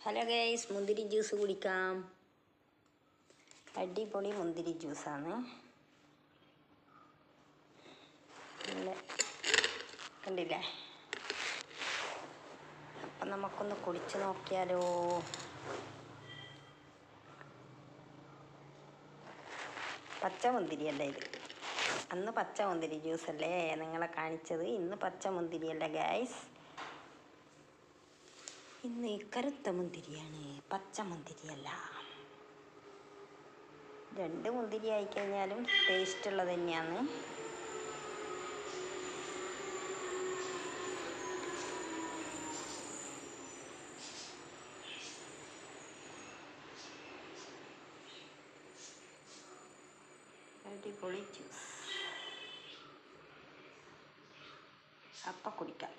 Hello guys, മുന്തിരി juice കുടിക്കാം. അടിപൊളി മുന്തിരി ജ്യൂസാണ്. നല്ല കണ്ടില്ലേ? അപ്പം നമുക്കൊന്ന് കുടിച്ച് നോക്കിയാലോ. പച്ച മുന്തിരിയല്ല ഇത്. അന്ന് പച്ച മുന്തിരി ജ്യൂസല്ലേ നിങ്ങളെ കാണിച്ചത്. ഇന്ന് പച്ച മുന്തിരിയല്ല ഗൈസ്, ഇന്ന് കറുത്ത മുന്തിരിയാണ്, പച്ച മുന്തിരിയല്ല. രണ്ട് മുന്തിരി ആയിക്കഴിഞ്ഞാലും ടേസ്റ്റ് ഉള്ളത് തന്നെയാണ്. അടിപൊളി ജ്യൂസ്. അപ്പം കുടിക്കാം.